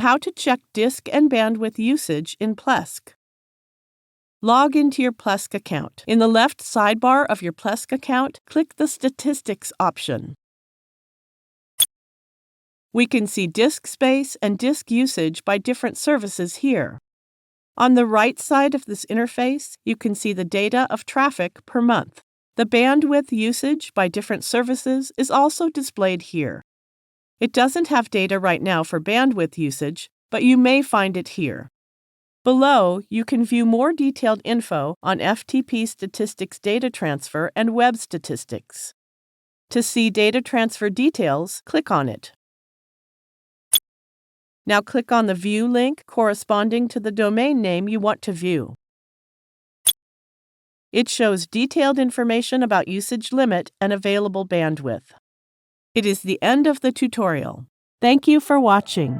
how to check disk and bandwidth usage in Plesk. Log into your Plesk account. In the left sidebar of your Plesk account, click the Statistics option. We can see disk space and disk usage by different services here. On the right side of this interface, you can see the data of traffic per month. The bandwidth usage by different services is also displayed here. It doesn't have data right now for bandwidth usage, but you may find it here. Below, you can view more detailed info on FTP statistics data transfer and web statistics. To see data transfer details, click on it. Now click on the View link corresponding to the domain name you want to view. It shows detailed information about usage limit and available bandwidth. It is the end of the tutorial. Thank you for watching.